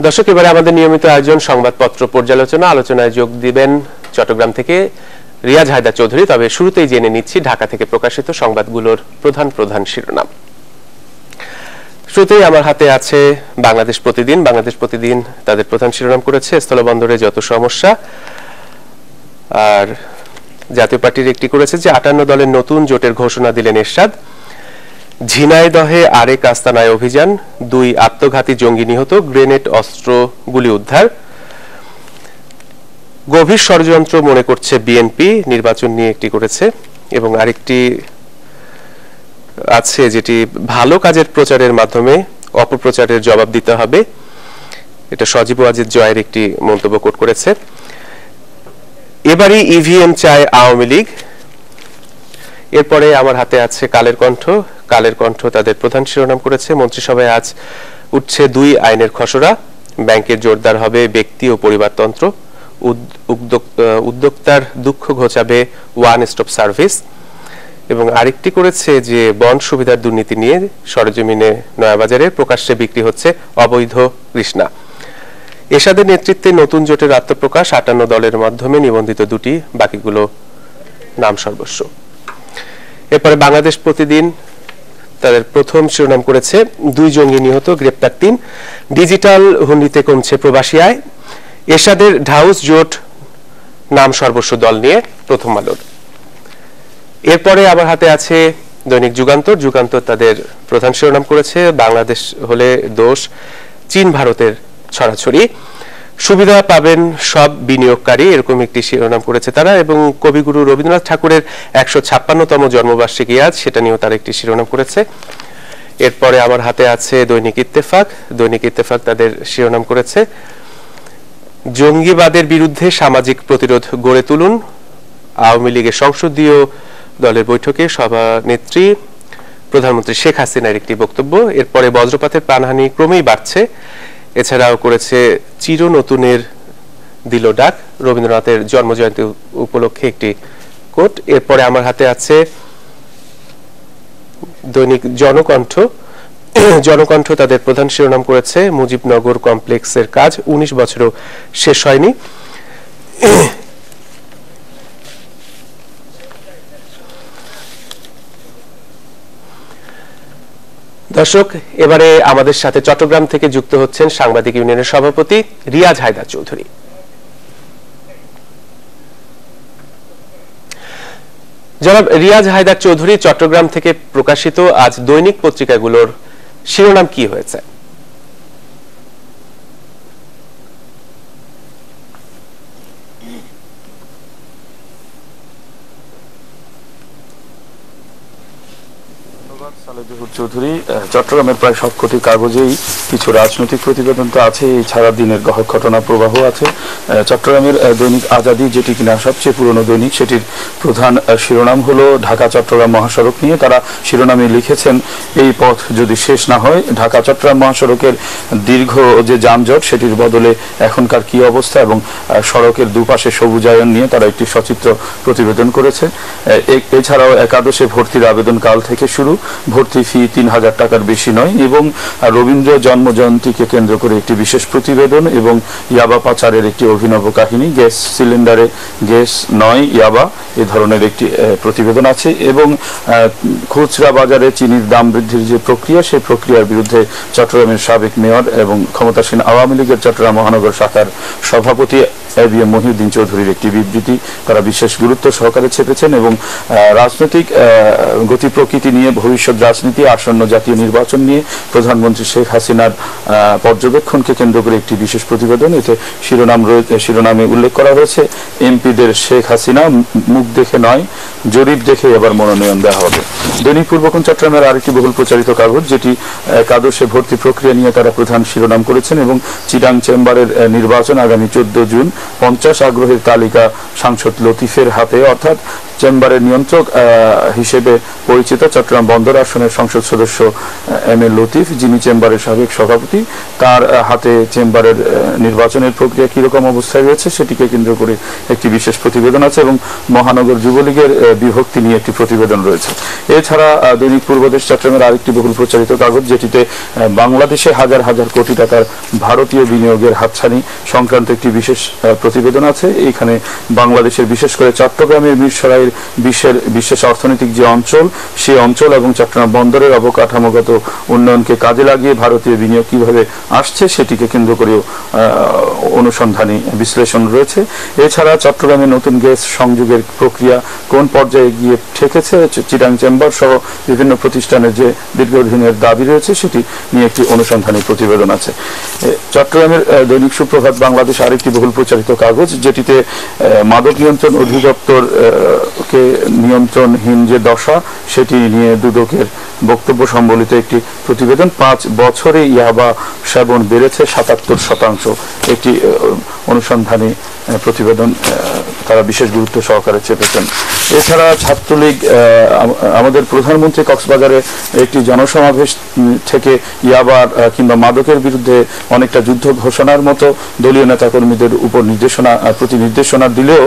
দর্শক, এবারে আমাদের নিয়মিত আয়োজন সংবাদপত্র পর্যালোচনা। আলোচনায় যোগ দিবেন চট্টগ্রাম থেকে রিয়াজ হায়দার চৌধুরী। তবে শুরুতেই জেনে নিচ্ছি ঢাকা থেকে প্রকাশিত সংবাদগুলোর প্রধান প্রধান শিরোনাম। শুরুতেই আমার হাতে আছে বাংলাদেশ প্রতিদিন। বাংলাদেশ প্রতিদিন তাদের প্রধান শিরোনাম করেছে স্থলবন্দরে যত সমস্যা, আর জাতীয় পার্টির একটি করেছে যে 58 দলের নতুন জোটের ঘোষণা দিলেন এরশাদ। ঝিনাইদহে আরেক আস্তানায় অভিযান, 2 আত্মঘাতী জঙ্গি নিহত, গ্রেনেড অস্ত্র গুলি উদ্ধার। গভীর ষড়যন্ত্র মনে করছে বিএনপি, নির্বাচন নিয়ে একটি করেছে। এবং আরেকটি আছে যেটি ভালো কাজের প্রচারের মাধ্যমে অপপ্রচারের জবাব দিতে হবে, এটা সজীব ওয়াজেদ জয়ের একটি মন্তব্য কোট করেছে। এবারই ইভিএম চায় আওয়ামী লীগ। এরপরে আমার হাতে আছে কালের কণ্ঠ। কালের কণ্ঠ তাদের প্রধান শিরোনাম করেছে মন্ত্রিসভায় আজ উঠছে 2 আইনের খসড়া, ব্যাংকের জোরদার হবে ব্যক্তি ও পরিবারতন্ত্র, উদ্যোক্তার দুঃখ ঘোচাবে ওয়ান স্টপ সার্ভিস। এবং আরেকটি করেছে যে বন্ড সুবিধার দুর্নীতি নিয়ে সরেজমিনে নয়াবাজারে প্রকাশ্যে বিক্রি হচ্ছে অবৈধ কৃষ্ণা। এরশাদের নেতৃত্বে নতুন জোটের আত্মপ্রকাশ, 58 দলের মাধ্যমে নিবন্ধিত 2টি, বাকিগুলো নাম সর্বস্ব। এরপরে বাংলাদেশ প্রতিদিন তাদের প্রথম শিরোনাম করেছে 2 জঙ্গি নিহত, গ্রেপ্তার 3, ডিজিটাল হুন্ডিতে কমছে প্রবাসী আয়। এরশাদের ঢাউস জোট নাম সর্বস্ব দল নিয়ে প্রথম আলোর। এরপরে আমার হাতে আছে দৈনিক যুগান্তর। যুগান্তর তাদের প্রধান শিরোনাম করেছে বাংলাদেশ হলে দোষ চীন ভারতের ছড়াছড়ি, সুবিধা পাবেন সব বিনিয়োগকারী, এরকম একটি শিরোনাম করেছে তারা। এবং কবিগুরু রবীন্দ্রনাথ ঠাকুরের 156তম জন্মবার্ষিকী আজ, সেটা নিয়েও তারা একটি শিরোনাম করেছে। এরপরে আমার হাতে আছে দৈনিক ইত্তেফাক। দৈনিক ইত্তেফাক তাদের শিরোনাম করেছে জঙ্গিবাদের বিরুদ্ধে সামাজিক প্রতিরোধ গড়ে তুলুন, আওয়ামী লীগের সংসদীয় দলের বৈঠকে সভানেত্রী প্রধানমন্ত্রী শেখ হাসিনার একটি বক্তব্য। এরপরে বজ্রপাতের প্রাণহানি ক্রমেই বাড়ছে। এছাড়াও করেছে চির নতুনের দিল ডাক, রবীন্দ্রনাথের জন্মজয়ন্তী উপলক্ষে একটি কোট। এরপরে আমার হাতে আছে দৈনিক জনকণ্ঠ। জনকণ্ঠ তাদের প্রধান শিরোনাম করেছে মুজিবনগর কমপ্লেক্সের কাজ 19 বছরও শেষ হয়নি। দর্শক, এবারে আমাদের সাথে চট্টগ্রাম থেকে যুক্ত হচ্ছেন সাংবাদিক ইউনিয়নের সভাপতি রিয়াজ হায়দার চৌধুরী। জনাব রিয়াজ হায়দার চৌধুরী, চট্টগ্রাম থেকে প্রকাশিত আজ দৈনিক পত্রিকাগুলোর শিরোনাম কি হয়েছে? চৌধুরী, চট্টগ্রামের প্রায় সবকটি কাগজেই কিছু রাজনৈতিক প্রতিবেদন তো আছে, এছাড়া দিনের ঘটনা প্রবাহ আছে। চট্টগ্রামের দৈনিক আজাদী, যেটি কিনা সবচেয়ে পুরনো দৈনিক, সেটির প্রধান শিরোনাম হলো ঢাকা চট্টগ্রাম মহাসড়ক নিয়ে। তারা শিরোনামে লিখেছেন এই পথ যদি শেষ না হয়, ঢাকা চট্টগ্রাম মহাসড়কের দীর্ঘ যে যানজট সেটির বদলে এখনকার কি অবস্থা এবং সড়কের দুপাশে সবুজায়ন নিয়ে তারা একটি সচিত্র প্রতিবেদন করেছে। এছাড়াও একাদশে ভর্তির আবেদনকাল থেকে শুরু, ভর্তি ফি 3000 টাকার বেশি নয়, এবং রবীন্দ্র জন্মজয়ন্তীকে কেন্দ্র করে একটি বিশেষ প্রতিবেদন এবং ইয়াবা পাচারের একটি অভিনব কাহিনী, গ্যাস সিলিন্ডারে গ্যাস নয় ইয়াবা, এ ধরনের একটি প্রতিবেদন আছে। এবং খুচরা বাজারে চিনির দাম বৃদ্ধির যে প্রক্রিয়া, সেই প্রক্রিয়ার বিরুদ্ধে চট্টগ্রামের সাবেক মেয়র এবং ক্ষমতাসীন আওয়ামী লীগের চট্টগ্রাম মহানগর শাখার সভাপতি এবিএম মহিউদ্দিন চৌধুরীর একটি বিবৃতি তারা বিশেষ গুরুত্ব সহকারে ছেপেছেন। এবং রাজনৈতিক গতি প্রকৃতি নিয়ে, ভবিষ্যৎ রাজনীতি, আসন্ন জাতীয় নির্বাচন নিয়ে প্রধানমন্ত্রী শেখ হাসিনার পর্যবেক্ষণকে কেন্দ্র করে একটি বিশেষ প্রতিবেদন। এতে শিরোনামে উল্লেখ করা হয়েছে এমপিদের শেখ হাসিনা মুখ দেখে নয় জরিপ দেখে এবার মনোনয়ন দেওয়া হবে। দৈনিক পূর্বক্ষণ চট্টগ্রামের আরেকটি বহুল প্রচারিত কাগজ, যেটি একাদশে ভর্তি প্রক্রিয়া নিয়ে তারা প্রধান শিরোনাম করেছেন। এবং চিটাং চেম্বারের নির্বাচন আগামী 14 জুন, 50 আগ্রহের তালিকা সাংসদ লতিফের হাতে, অর্থাৎ চেম্বারের নিয়ন্ত্রক হিসেবে পরিচিত চট্টগ্রাম বন্দর আসনের সংসদ সদস্য এম এ লতিফ, যিনি চেম্বারের সাবেক সভাপতি, তার হাতে চেম্বারের নির্বাচনের প্রক্রিয়া কিরকম অবস্থায় রয়েছে সেটিকে কেন্দ্র করে একটি বিশেষ প্রতিবেদন আছে এবং মহানগর যুবলীগের বিভক্তি নিয়ে একটি প্রতিবেদন রয়েছে। এছাড়া দৈনিক পূর্বদেশ চট্টগ্রামের আরেকটি বহুল প্রচারিত কাগজ, যেটিতে বাংলাদেশে হাজার হাজার কোটি টাকার ভারতীয় বিনিয়োগের হাতছানি সংক্রান্ত একটি বিশেষ প্রতিবেদন আছে। এখানে বাংলাদেশের বিশেষ করে চট্টগ্রামের মিরসরাইয়ের বিশেষ অর্থনৈতিক যে অঞ্চল, সেই অঞ্চল এবং চট্টগ্রাম বন্দরের অবকাঠামোগত উন্নয়নকে কাজে লাগিয়ে ভারতীয় বিনিয়োগ কিভাবে আসছে সেটিকে কেন্দ্র করেও অনুসন্ধানী বিশ্লেষণ রয়েছে। এছাড়া চট্টগ্রামে নতুন গ্যাস সংযোগের প্রক্রিয়া কোন পর্যায়ে গিয়ে ঠেকেছে, চিটাং চেম্বার সহ বিভিন্ন প্রতিষ্ঠানের যে দীর্ঘদিনের দাবি রয়েছে সেটি নিয়ে একটি অনুসন্ধানী প্রতিবেদন আছে। চট্টগ্রামের দৈনিক সুপ্রভাত বাংলাদেশ আরেকটি বহুল প্রচারিত কাগজ, যেটিতে মাদক নিয়ন্ত্রণ অধিদপ্তর কে নিয়ন্ত্রণহীন যে দশা সেটি নিয়ে দুদকের বক্তব্য সম্বলিত একটি প্রতিবেদন। 5 বছরে ইয়াবা সেবন বেড়েছে 77%, একটি অনুসন্ধানী প্রতিবেদন তারা বিশেষ গুরুত্ব সহকারে চেপেছেন। এছাড়া ছাত্রলীগ আমাদের প্রধানমন্ত্রী কক্সবাজারে একটি জনসমাবেশ থেকে ইয়াবার কিংবা মাদকের বিরুদ্ধে অনেকটা যুদ্ধ ঘোষণার মতো দলীয় নেতাকর্মীদের উপর প্রতি নির্দেশনা দিলেও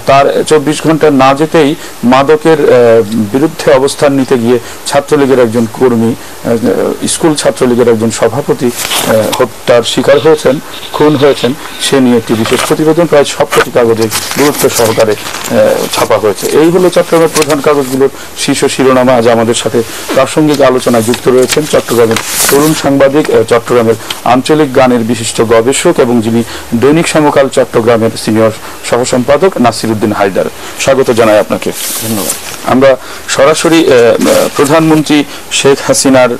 তার 24 ঘন্টা না যেতেই মাদকের বিরুদ্ধে অবস্থান নিতে গিয়ে ছাত্রলীগের একজন কর্মী, স্কুল ছাত্রলীগের একজন সভাপতি হত্যার শিকার হয়েছেন, খুন হয়েছেন। সে নিয়ে একটি বিশেষ প্রতিবেদন প্রায় সবকটি কাগজে গুরুত্ব সহকারে ছাপা হয়েছে। এই হলো চট্টগ্রামের প্রধান কাগজগুলোর শীর্ষ শিরোনামা। আজ আমাদের সাথে প্রাসঙ্গিক আলোচনায় যুক্ত রয়েছেন চট্টগ্রামের তরুণ সাংবাদিক, চট্টগ্রামের আঞ্চলিক গানের বিশিষ্ট গবেষক এবং যিনি দৈনিক সমকাল চট্টগ্রামের সিনিয়র সহ সম্পাদক নাসির উদ্দিন হায়দার। স্বাগত জানাই আপনাকে। ধন্যবাদ। আমরা সরাসরি প্রধানমন্ত্রী শেখ হাসিনার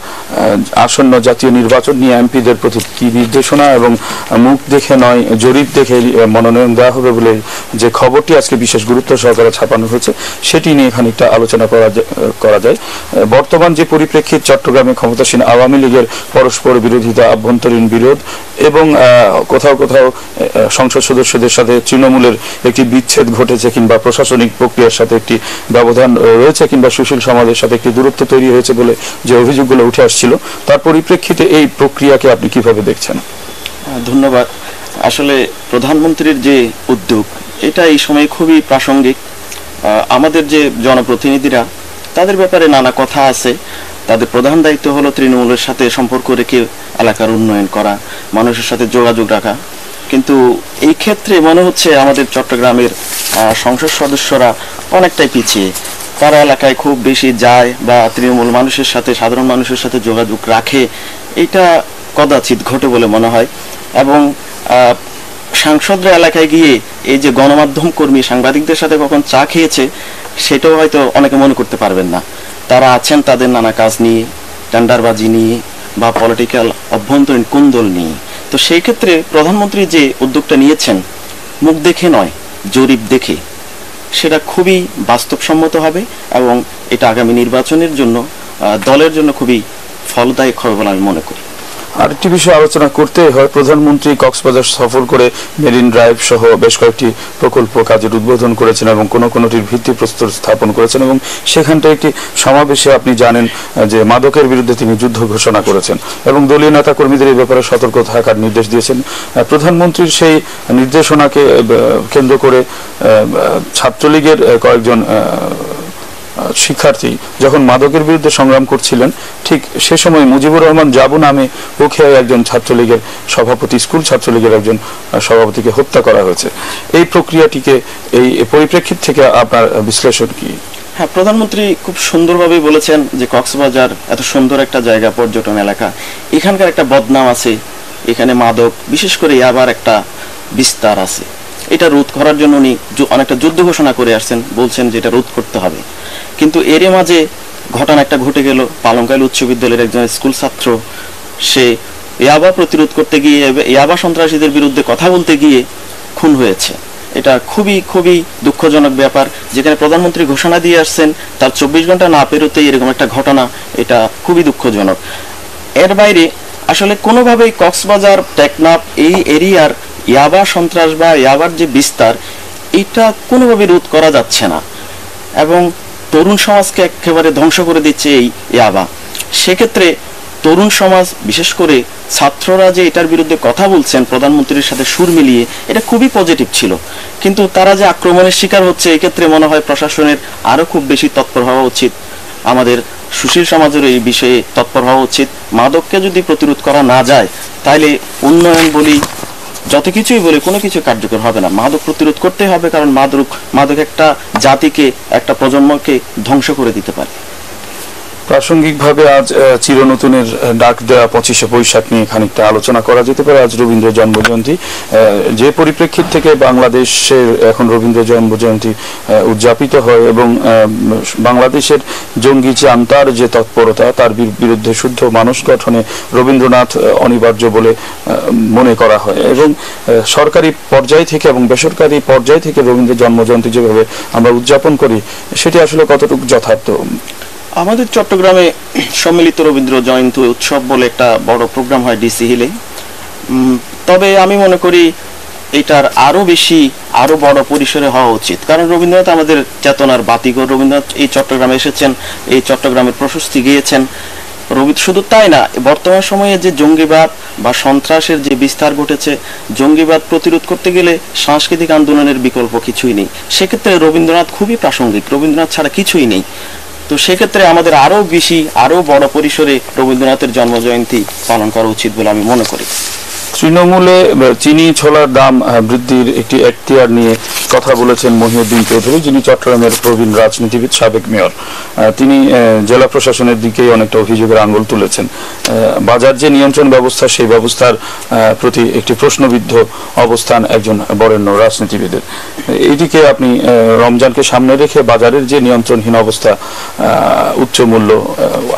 আসন্ন জাতীয় নির্বাচন নিয়ে এমপিদের প্রতি কি নির্দেশনা এবং মুখ দেখে নয় জরিপ দেখে মনোনয়ন দেওয়া হবে বলে যে খবরটি আজকে বিশেষ গুরুত্ব সহকারে ছাপানো হয়েছে সেটি নিয়ে খানিকটা আলোচনা করা যায়। বর্তমান যে পরিপ্রেক্ষিত চট্টগ্রামে ক্ষমতাসীন আওয়ামী লীগের পরস্পর বিরোধিতা, আভ্যন্তরীণ বিরোধ এবং কোথাও কোথাও সংসদ সদস্যদের সাথে তৃণমূলের একটি বিচ্ছেদ ঘটেছে কিংবা প্রশাসনিক প্রক্রিয়ার সাথে একটি ব্যবধান রয়েছে কিংবা সুশীল সমাজের সাথে একটি দূরত্ব তৈরি হয়েছে বলে যে অভিযোগগুলো উঠে আসছিল, তার পরিপ্রেক্ষিতে এই প্রক্রিয়াকে আপনি কিভাবে দেখছেন? ধন্যবাদ। আসলে প্রধানমন্ত্রীর যে উদ্যোগ এটা এই সময় খুবই প্রাসঙ্গিক। আমাদের যে জনপ্রতিনিধিরা তাদের ব্যাপারে নানা কথা আছে, তাদের প্রধান দায়িত্ব হলো তৃণমূলের সাথে সম্পর্ক রেখে এলাকার উন্নয়ন করা, মানুষের সাথে যোগাযোগ রাখা। কিন্তু এই ক্ষেত্রে মনে হচ্ছে আমাদের চট্টগ্রামের সংসদ সদস্যরা অনেকটাই পিছিয়ে। তারা এলাকায় খুব বেশি যায় বা তৃণমূল মানুষের সাথে, সাধারণ মানুষের সাথে যোগাযোগ রাখে, এটা কদাচিৎ ঘটে বলে মনে হয়। এবং সাংসদরা এলাকায় গিয়ে এই যে গণমাধ্যম কর্মী সাংবাদিকদের সাথে কখন চা খেয়েছে সেটাও হয়তো অনেকে মনে করতে পারবেন না। তারা আছেন তাদের নানা কাজ নিয়ে, টেন্ডারবাজি নিয়ে বা পলিটিক্যাল অভ্যন্তরীণ কুন্দল নিয়ে। তো সেই ক্ষেত্রে প্রধানমন্ত্রী যে উদ্যোগটা নিয়েছেন মুখ দেখে নয় জরিপ দেখে, সেটা খুবই বাস্তবসম্মত হবে এবং এটা আগামী নির্বাচনের জন্য দলের জন্য খুবই ফলদায়ক হবে বলে আমি মনে করি। আরেকটি বিষয় আলোচনা করতে হয়, প্রধানমন্ত্রী কক্সবাজার সফর করে মেরিন ড্রাইভ সহ বেশ কয়েকটি প্রকল্প কাজের উদ্বোধন করেছেন এবং কোনোটির ভিত্তিপ্রস্তর স্থাপন করেছেন এবং সেখানটা একটি সমাবেশে আপনি জানেন যে মাদকের বিরুদ্ধে তিনি যুদ্ধ ঘোষণা করেছেন এবং দলীয় নেতা কর্মীদের এই ব্যাপারে সতর্ক থাকার নির্দেশ দিয়েছেন। প্রধানমন্ত্রীর সেই নির্দেশনাকে কেন্দ্র করে ছাত্রলীগের কয়েকজন শিক্ষার্থী যখন মাদকের বিরুদ্ধে সংগ্রাম করছিলেন, ঠিক সে সময় মুজিবুর রহমান জাবু নামে উখিয়ায় একজন ছাত্রলীগের সভাপতি, স্কুল ছাত্রলীগের একজন সভাপতিকে হত্যা করা হয়েছে। এই প্রক্রিয়াটিকে, এই পরিপ্রেক্ষিত থেকে আপনার বিশ্লেষণ কি? হ্যাঁ, প্রধানমন্ত্রী খুব সুন্দরভাবে বলেছেন যে কক্সবাজার এত সুন্দর একটা জায়গা, পর্যটন এলাকা, এখানকার একটা বদনাম আছে, এখানে মাদক বিশেষ করে আবার একটা বিস্তার আছে। এটা রোধ করার জন্য উনি অনেকটা যুদ্ধ ঘোষণা করে আসছেন, বলছেন যে এটা রোধ করতে হবে। কিন্তু এর মাঝে ঘটনা একটা ঘটে গেল, পালংকাইল উচ্চ বিদ্যালয়ের একজন স্কুল ছাত্র সে ইয়াবা প্রতিরোধ করতে গিয়ে, ইয়াবা সন্ত্রাসীদের বিরুদ্ধে কথা বলতে গিয়ে খুন হয়েছে। এটা খুবই খুবই দুঃখজনক ব্যাপার, যেখানে প্রধানমন্ত্রী ঘোষণা দিয়ে আসছেন তার 24 ঘন্টা না পেরোতেই এরকম একটা ঘটনা, এটা খুবই দুঃখজনক। এর বাইরে আসলে কোনোভাবেই কক্সবাজার, টেকনাফ এই এরিয়ার ইয়াবা সন্ত্রাস বা ইয়াবার যে বিস্তার, এটা কোনোভাবে রোধ করা যাচ্ছে না। এবং তরুণ সমাজকে একেবারে ধ্বংস করে দিচ্ছে এই ইয়াবা। সেক্ষেত্রে তরুণ সমাজ, বিশেষ করে ছাত্ররা যে এটার বিরুদ্ধে কথা বলছেন প্রধানমন্ত্রীর সাথে সুর মিলিয়ে, এটা খুবই পজিটিভ ছিল। কিন্তু তারা যে আক্রমণের শিকার হচ্ছে, এক্ষেত্রে মনে হয় প্রশাসনের আরো খুব বেশি তৎপর হওয়া উচিত। আমাদের সুশীল সমাজের এই বিষয়ে তৎপর হওয়া উচিত। মাদককে যদি প্রতিরোধ করা না যায়, তাহলে উন্নয়ন বলি, যত কিছুই বলি, কোনো কিছু কার্যকর হবে না। মাদক প্রতিরোধ করতে হবে, কারণ মাদক একটা জাতিকে, একটা প্রজন্মকে ধ্বংস করে দিতে পারে। প্রাসঙ্গিকভাবে আজ চিরনতুনের ডাক দেওয়া 25শে বৈশাখ নিয়ে খানিকটা আলোচনা করা যেতে পারে। আজ রবীন্দ্র জন্মজয়ন্তী, যে পরিপ্রেক্ষিত থেকে বাংলাদেশের এখন রবীন্দ্র জন্মজয়ন্তী উদযাপিত হয় এবং বাংলাদেশের জঙ্গি চান্তার যে তৎপরতা, তার বিরুদ্ধে শুদ্ধ মানুষ গঠনে রবীন্দ্রনাথ অনিবার্য বলে মনে করা হয়। এবং সরকারি পর্যায় থেকে এবং বেসরকারি পর্যায় থেকে রবীন্দ্র জন্মজয়ন্তী যেভাবে আমরা উদযাপন করি, সেটি আসলে কতটুকু যথার্থ? আমাদের চট্টগ্রামে সম্মিলিত রবীন্দ্র জয়ন্তী উৎসব বলে একটা বড় প্রোগ্রাম হয় ডিসি হিলে। তবে আমি মনে করি এটার আরো বেশি, আরো বড় পরিসরে হওয়া উচিত, কারণ রবীন্দ্রনাথ আমাদের চেতনার বাতিঘর। রবীন্দ্রনাথ এই চট্টগ্রামে এসেছেন, এই চট্টগ্রামের প্রশস্তি গিয়েছেন। শুধু তাই না, বর্তমান সময়ে যে জঙ্গিবাদ বা সন্ত্রাসের যে বিস্তার ঘটেছে, জঙ্গিবাদ প্রতিরোধ করতে গেলে সাংস্কৃতিক আন্দোলনের বিকল্প কিছুই নেই। সেক্ষেত্রে রবীন্দ্রনাথ খুবই প্রাসঙ্গিক, রবীন্দ্রনাথ ছাড়া কিছুই নেই। তো সেক্ষেত্রে আমাদের আরো বেশি, আরো বড় পরিসরে রবীন্দ্রনাথের জন্মজয়ন্তী পালন করা উচিত বলে আমি মনে করি। তৃণমূলে চিনি ছোলার দাম বৃদ্ধির একটি এখতিয়ার নিয়ে কথা বলেছেন মহিউদ্দিন চৌধুরী, যিনি চট্টগ্রামের প্রবীণ রাজনীতিবিদ, সাবেক মেয়র। তিনি জেলা প্রশাসনের দিকেই অনেকটা অভিযোগের আঙুল তুলেছেন। বাজার যে নিয়ন্ত্রণ ব্যবস্থা, সেই ব্যবস্থার প্রতি একটি প্রশ্নবিদ্ধ অবস্থান একজন বরেণ্য রাজনীতিবিদের। এইটিকে আপনি রমজানকে সামনে রেখে বাজারের যে নিয়ন্ত্রণহীন অবস্থা, উচ্চ মূল্য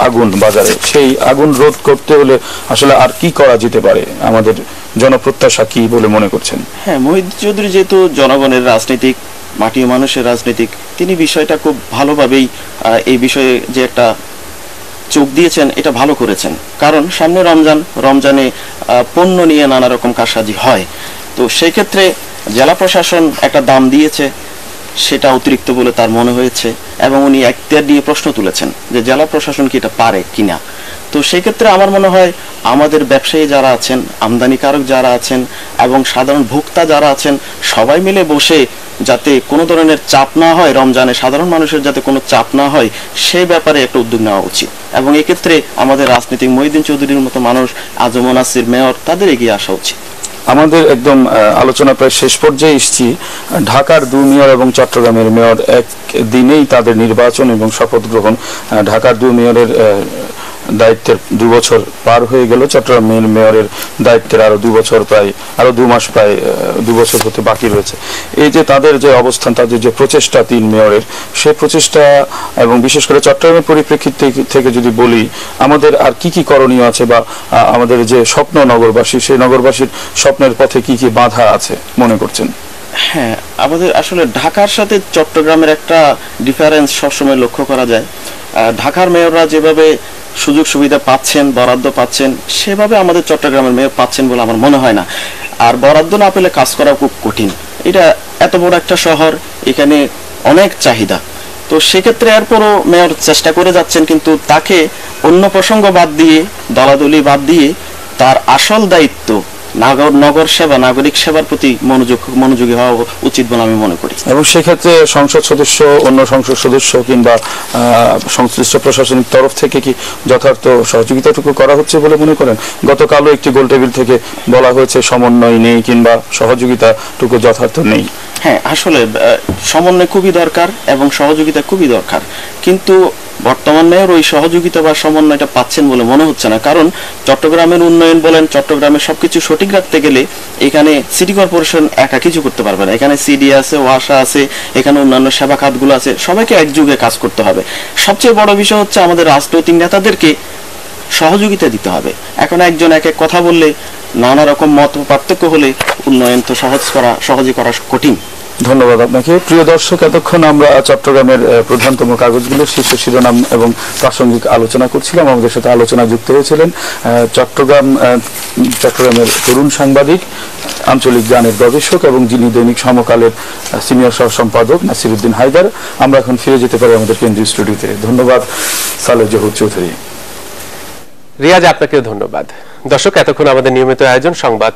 আগুন বাজারে, সেই আগুন রোধ করতে হলে আসলে আর কি করা যেতে পারে? আমাদের জনপ্রত্যাশা কি বলে মনে করছেন? হ্যাঁ, মহিউদ্দিন চৌধুরী যেহেতু জনগণের রাজনীতিক, মাটি মানুষের রাজনীতিক, তিনি বিষয়টা খুব ভালোভাবেই এই বিষয়ে যে একটা চোখ দিয়েছেন, এটা ভালো করেছেন। কারণ সামনে রমজানে পণ্য নিয়ে নানা রকম কারসাজি হয়। তো সেই ক্ষেত্রে জেলা প্রশাসন একটা দাম দিয়েছে, সেটা অতিরিক্ত বলে তার মনে হয়েছে, এবং উনি এখতিয়ার দিয়ে প্রশ্ন তুলেছেন যে জেলা প্রশাসন কি এটা পারে কিনা। তো সেই ক্ষেত্রে আমার মনে হয় আমাদের ব্যবসায়ী যারা আছেন, আমদানিকারক যারা আছেন এবং সাধারণ ভোক্তা যারা আছেন, সবাই মিলে বসে যাতে কোনো ধরনের চাপ না হয়, রমজানে সাধারণ মানুষের যাতে কোনো চাপ না হয়, সেই ব্যাপারে একটা উদ্যোগ নেওয়া উচিত। এবং এক্ষেত্রে আমাদের রাজনীতিক মহিউদ্দিন চৌধুরীর মতো মানুষ, আজম নাসির মেয়র, তাদের এগিয়ে আসা উচিত। আমাদের একদম আলোচনা প্রায় শেষ পর্যায়ে এসেছি। ঢাকার 2 মেয়র এবং চট্টগ্রামের মেয়র এক দিনেই তাদের নির্বাচন এবং শপথ গ্রহণ। ঢাকার 2 মেয়রের দায়িত্বের 2 বছর পার হয়ে গেল, চট্টগ্রামের মেয়রের দায়িত্বের আরো 2 বছর, প্রায় আরো 2 মাস, প্রায় 2 বছর হতে বাকি রয়েছে। এই যে তাদের যে অবস্থান, তাদের যে প্রচেষ্টা 3 মেয়রের, সেই প্রচেষ্টা এবং বিশেষ করে চট্টগ্রামের পরিপ্রেক্ষিত থেকে যদি বলি, আমাদের আর কি কি করণীয় আছে, বা আমাদের যে স্বপ্ন নগরবাসী, সেই নগরবাসীর স্বপ্নের পথে কি কি বাধা আছে মনে করছেন? হ্যাঁ, আমাদের আসলে ঢাকার সাথে চট্টগ্রামের একটা ডিফারেন্স সবসময় লক্ষ্য করা যায়। ঢাকার মেয়ররা যেভাবে সুযোগ সুবিধা পাচ্ছেন, বরাদ্দ পাচ্ছেন, সেভাবে আমাদের চট্টগ্রামের মেয়র পাচ্ছেন বলে আমার মনে হয় না। আর বরাদ্দ না পেলে কাজ করা খুব কঠিন। এটা এত বড় একটা শহর, এখানে অনেক চাহিদা। তো সেক্ষেত্রে এরপরও মেয়র চেষ্টা করে যাচ্ছেন, কিন্তু তাকে অন্য প্রসঙ্গ বাদ দিয়ে, দলাদলি বাদ দিয়ে, তার আসল দায়িত্ব নগর সেবা, নাগরিক সেবার প্রতি মনোযোগী হওয়া উচিত বলে আমি মনে করি। এবং সেক্ষেত্রে সংসদ সদস্য, অন্য সংসদ সদস্য কিংবা সংশ্লিষ্ট প্রশাসনিক তরফ থেকে কি যথার্থ সহযোগিতাটুকু করা হচ্ছে বলে মনে করেন? গতকালও একটি গোলটেবিল থেকে বলা হয়েছে সমন্বয় নেই কিংবা সহযোগিতাটুকু যথার্থ নেই। হ্যাঁ, আসলে সমন্বয় খুবই দরকার এবং সহযোগিতা খুবই দরকার, কিন্তু বর্তমান মেয়র ওই সহযোগিতা বা সমন্বয়টা পাচ্ছেন বলে মনে হচ্ছে না। কারণ চট্টগ্রামের উন্নয়ন বলেন, চট্টগ্রামের সবকিছু সঠিক রাখতে গেলে এখানে সিটি কর্পোরেশন একা কিছু করতে পারবে না। এখানে সিডি আছে, ওয়াসা আছে, এখানে অন্যান্য সেবা খাতগুলো আছে, সবাইকে একযোগে কাজ করতে হবে। সবচেয়ে বড় বিষয় হচ্ছে আমাদের রাজনৈতিক নেতাদেরকে সহযোগিতা দিতে হবে। এখন একজন এক এক কথা বললে, নানা রকম মত পার্থক্য হলে উন্নয়ন তো সহজে করা কঠিন। ধন্যবাদ আপনাকে। প্রিয় দর্শক, এতক্ষণ আমরা চট্টগ্রামের প্রধানতম কাগজগুলোর শীর্ষ শিরোনাম এবং প্রাসঙ্গিক আলোচনা করছিলাম। আমাদের সাথে আলোচনা যুক্ত হয়েছিলেন চট্টগ্রামের তরুণ সাংবাদিক, আঞ্চলিক গানের গবেষক এবং যিনি দৈনিক সমকালের সিনিয়র সহ সম্পাদক নাসিরউদ্দিন হায়দার। আমরা এখন ফিরে যেতে পারি আমাদের কেন্দ্রীয় স্টুডিওতে। ধন্যবাদ সালেহ জহুর চৌধুরী। রিয়াজ, আপনাকেও ধন্যবাদ। দর্শক, এতক্ষণ আমাদের নিয়মিত আয়োজন সংবাদ